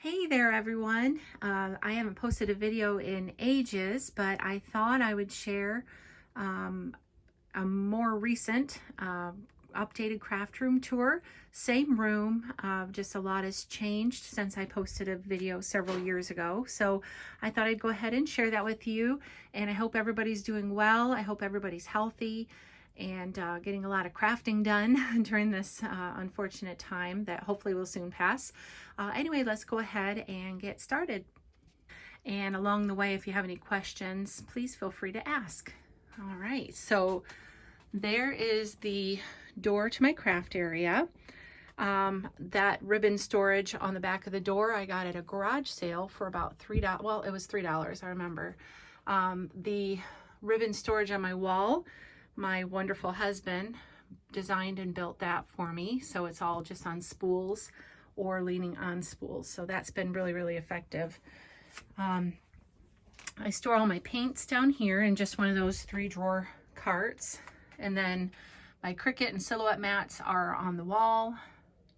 Hey there everyone. I haven't posted a video in ages, but I thought I would share a more recent updated craft room tour. Same room, just a lot has changed since I posted a video several years ago. So I thought I'd go ahead and share that with you, and I hope everybody's doing well. I hope everybody's healthy and getting a lot of crafting done during this unfortunate time that hopefully will soon pass. Anyway, let's go ahead and get started. And along the way, if you have any questions, please feel free to ask. All right, so there is the door to my craft area. That ribbon storage on the back of the door, I got at a garage sale for about $3. Well, it was $3, I remember. The ribbon storage on my wall, my wonderful husband designed and built that for me. So it's all just on spools or leaning on spools. So that's been really, really effective. I store all my paints down here in just one of those 3-drawer carts. And then my Cricut and silhouette mats are on the wall,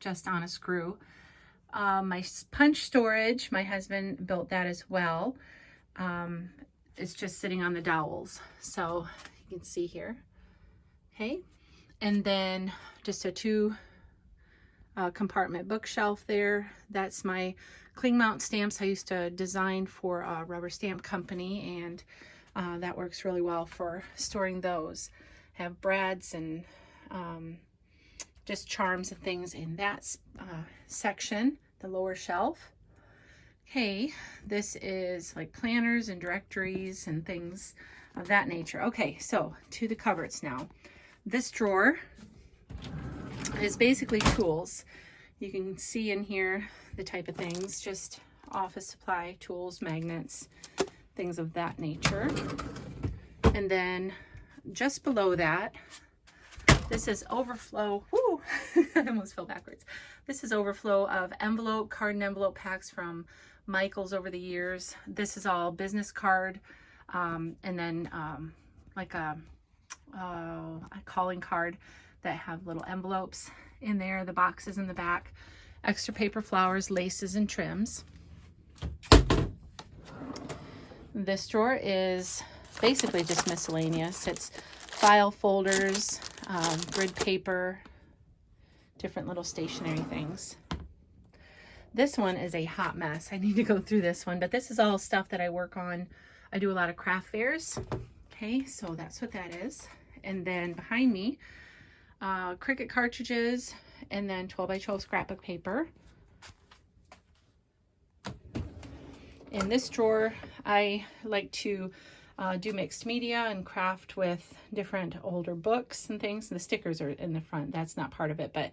just on a screw. My punch storage, my husband built that as well. It's just sitting on the dowels. So you can see here. Okay. And then just a 2 compartment bookshelf there. That's my cling mount stamps I used to design for a rubber stamp company, and that works really well for storing those. Have brads and just charms and things in that section, the lower shelf. Okay, this is like planners and directories and things of that nature. Okay, so to the cupboards now. This drawer is basically tools. You can see in here the type of things, just office supply, tools, magnets, things of that nature. And then just below that, this is overflow. Woo! I almost fell backwards. This is overflow of envelope, card and envelope packs from Michael's over the years. This is all business card, and then like a calling card that have little envelopes in there, the boxes in the back, extra paper, flowers, laces, and trims. This drawer is basically just miscellaneous. It's file folders, grid paper, different little stationery things. This one is a hot mess. I need to go through this one, but this is all stuff that I work on. I do a lot of craft fairs. Okay, so that's what that is. And then behind me, Cricut cartridges, and then 12x12 scrapbook paper. In this drawer, I like to do mixed media and craft with different older books and things. The stickers are in the front. That's not part of it, but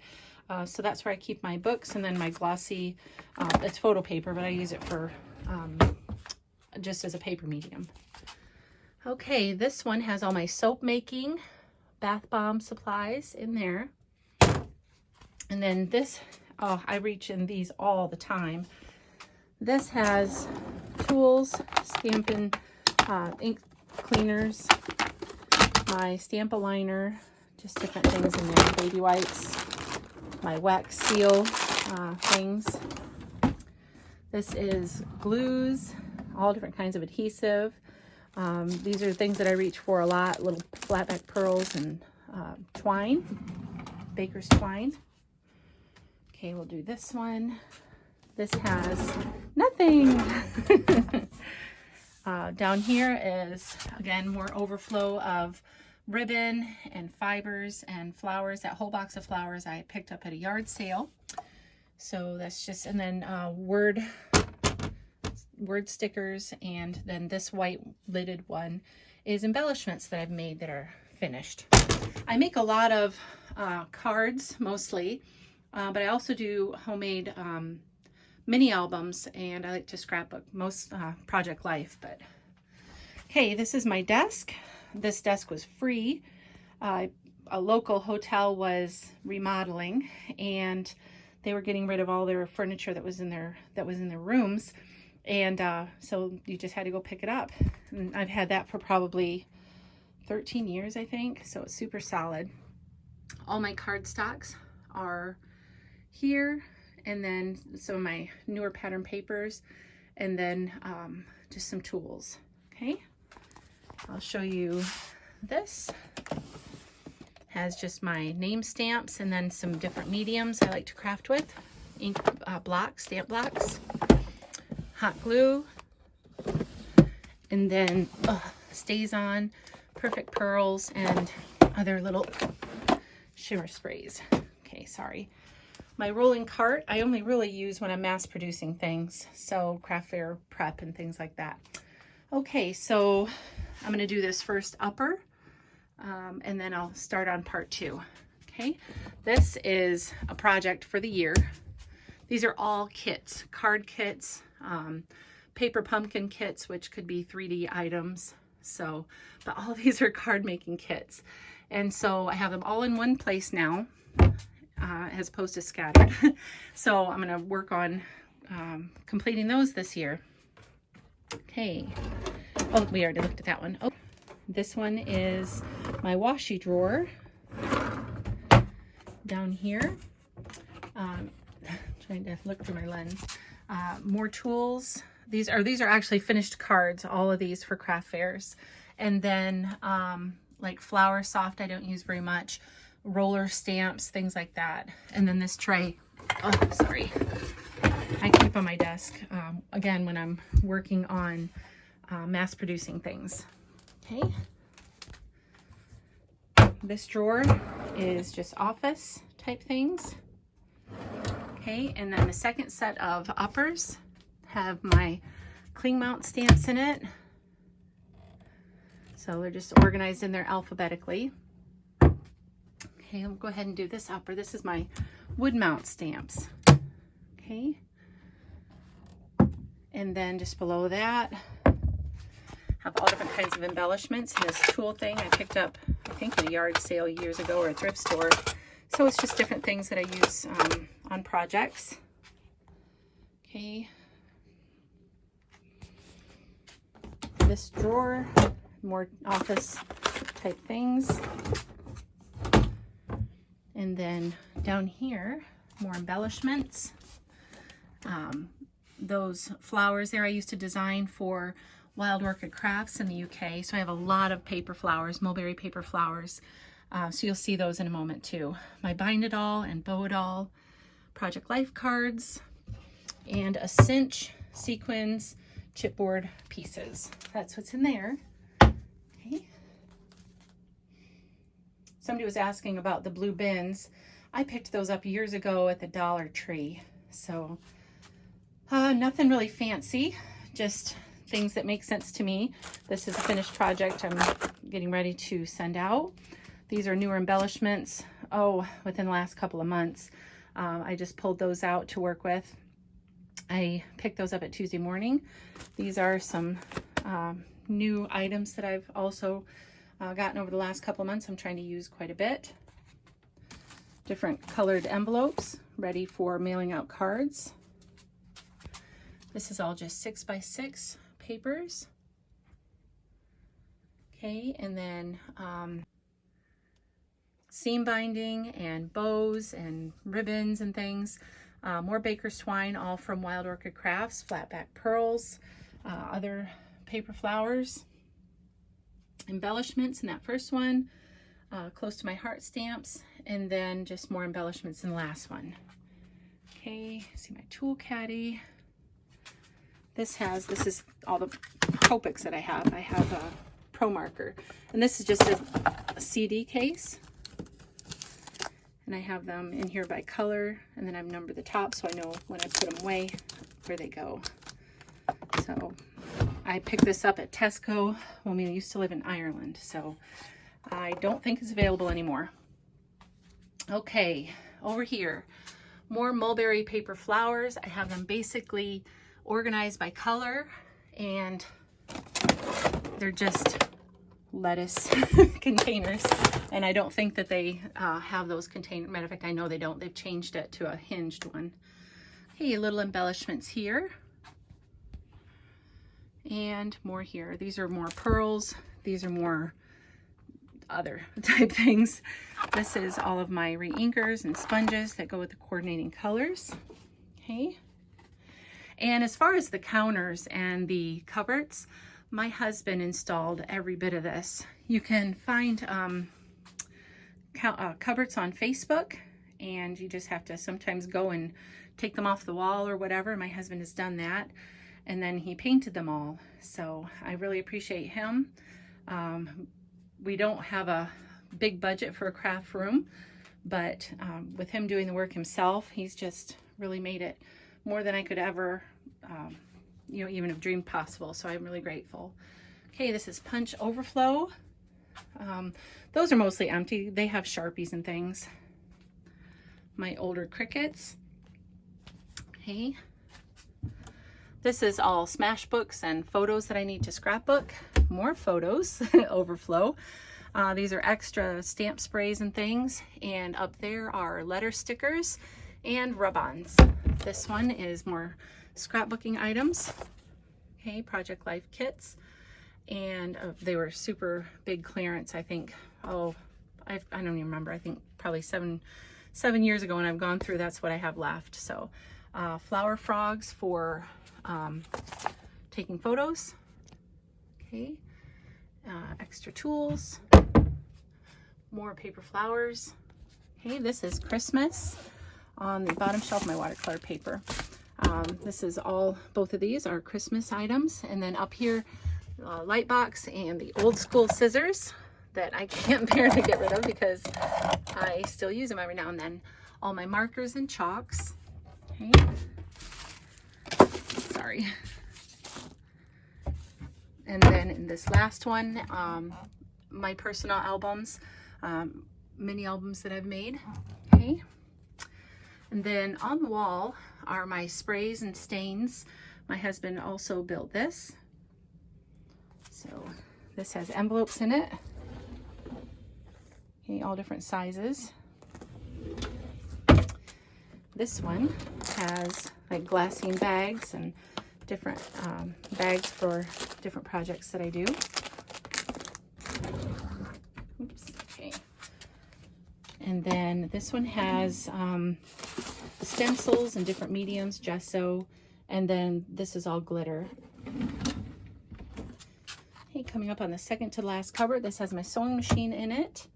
so that's where I keep my books. And then my glossy, it's photo paper, but I use it for just as a paper medium. Okay, this one has all my soap making, bath bomb supplies in there. And then this, oh, I reach in these all the time. This has tools, Stampin' ink cleaners, my stamp aligner, just different things in there, baby wipes, my wax seal things. This is glues, all different kinds of adhesive. These are things that I reach for a lot, little flatback pearls and twine, baker's twine. Okay, we'll do this one. This has nothing. Down here is, again, more overflow of ribbon and fibers and flowers. That whole box of flowers I picked up at a yard sale. So that's just, and then word stickers, and then this white lidded one is embellishments that I've made that are finished. I make a lot of cards mostly, but I also do homemade mini albums, and I like to scrapbook most project life. But okay, this is my desk. This desk was free. A local hotel was remodeling, and they were getting rid of all their furniture that was in their rooms. And so you just had to go pick it up. And I've had that for probably 13 years, I think. So it's super solid. All my cardstocks are here, and then some of my newer pattern papers, and then just some tools. Okay, I'll show you this. Has just my name stamps and then some different mediums I like to craft with. Ink blocks, stamp blocks, hot glue, and then stays on, perfect pearls, and other little shimmer sprays. Okay, sorry. My rolling cart, I only really use when I'm mass producing things, so craft fair prep and things like that. Okay, so I'm going to do this first upper, and then I'll start on part 2. Okay, this is a project for the year. These are all kits, card kits, paper pumpkin kits, which could be 3D items. So, but all of these are card making kits. And so I have them all in one place now, as opposed to scattered. So I'm going to work on completing those this year. Okay. Oh, we already looked at that one. Oh, this one is my washi drawer down here. Trying to look through my lens. More tools. These are actually finished cards, all of these for craft fairs. And then like flour soft, I don't use very much. Roller stamps, things like that. And then this tray, oh, sorry, I keep on my desk, again, when I'm working on mass producing things. Okay. This drawer is just office type things. Okay, and then the second set of uppers have my cling mount stamps in it. So they're just organized in there alphabetically. Okay, I'll go ahead and do this upper. This is my wood mount stamps. Okay. And then just below that, have all different kinds of embellishments. And this tool thing I picked up, I think, at a yard sale years ago, or a thrift store. So it's just different things that I use on projects. Okay. This drawer, more office type things. And then down here, more embellishments. Those flowers there I used to design for Wild Orchid Crafts in the UK. So I have a lot of paper flowers, mulberry paper flowers. So you'll see those in a moment too. My Bind It All and Bow It All Project Life cards, and a cinch, sequins, chipboard pieces. That's what's in there. Okay. Somebody was asking about the blue bins. I picked those up years ago at the Dollar Tree. So nothing really fancy, just things that make sense to me. This is a finished project I'm getting ready to send out. These are newer embellishments, within the last couple of months. I just pulled those out to work with. I picked those up at Tuesday morning. These are some new items that I've also gotten over the last couple of months. I'm trying to use quite a bit. Different colored envelopes ready for mailing out cards. This is all just 6x6 papers. Okay, and then seam binding and bows and ribbons and things. More baker's twine, all from Wild Orchid Crafts, flat back pearls, other paper flowers, embellishments in that first one, close to my heart stamps, and then just more embellishments in the last one. Okay, see my tool caddy. This is all the Copics that I have. I have a Pro Marker, and this is just a CD case. And I have them in here by color, and then I've numbered the top so I know when I put them away where they go. So I picked this up at Tesco when we used to live in Ireland, so I don't think it's available anymore. Okay, over here, more mulberry paper flowers. I have them basically organized by color, and they're just lettuce containers, and I don't think that they have those containers. Matter of fact, I know they don't. They've changed it to a hinged one. Okay, little embellishments here, and more here. These are more pearls. These are more other type things. This is all of my re-inkers and sponges that go with the coordinating colors. Okay. And as far as the counters and the cupboards, my husband installed every bit of this. You can find cupboards on Facebook, and you just have to sometimes go and take them off the wall or whatever. My husband has done that, and then he painted them all. So I really appreciate him. We don't have a big budget for a craft room, but with him doing the work himself, he's just really made it more than I could ever, you know, even have dreamed possible. So I'm really grateful. Okay, this is Punch Overflow. Those are mostly empty. They have Sharpies and things. My older Cricuts. Okay. This is all smash books and photos that I need to scrapbook. More photos, Overflow. These are extra stamp sprays and things. And up there are letter stickers and rub-ons. This one is more scrapbooking items. Okay, Project Life kits. And they were super big clearance, I think. Oh, I don't even remember. I think probably seven years ago when I've gone through, that's what I have left. So flower frogs for taking photos. Okay, extra tools, more paper flowers. Okay, this is Christmas on the bottom shelf, my watercolor paper. This is all, both of these are Christmas items. And then up here, light box and the old school scissors that I can't bear to get rid of because I still use them every now and then. All my markers and chalks. Okay. Sorry. And then in this last one, my personal albums, mini albums that I've made. Okay. And then on the wall are my sprays and stains. My husband also built this. So this has envelopes in it. Okay, all different sizes. This one has like glassine bags and different bags for different projects that I do. Oops, okay. And then this one has stencils and different mediums, gesso, and then this is all glitter. Okay, coming up on the second to last cupboard, this has my sewing machine in it,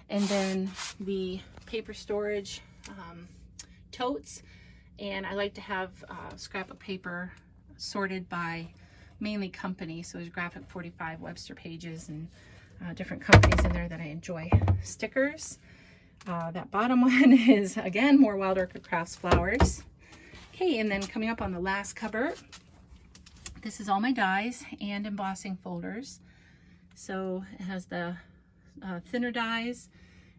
and then the paper storage totes. And I like to have scrapbook paper sorted by mainly company. So there's Graphic 45, Webster Pages, and different companies in there that I enjoy. Stickers. That bottom one is, again, more Wild Orchid Crafts flowers. Okay, and then coming up on the last cupboard, this is all my dies and embossing folders. So it has the thinner dies,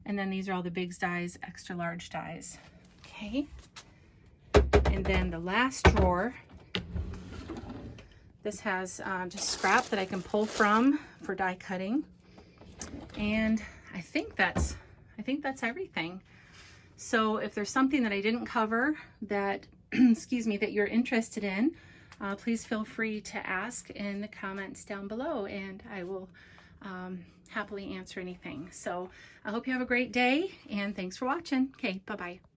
and then these are all the big dies, extra large dies. Okay. And then the last drawer, this has just scrap that I can pull from for die cutting. And I think that's everything. So if there's something that I didn't cover that, excuse me, that you're interested in, please feel free to ask in the comments down below, and I will happily answer anything. So I hope you have a great day, and thanks for watching. Okay, bye-bye.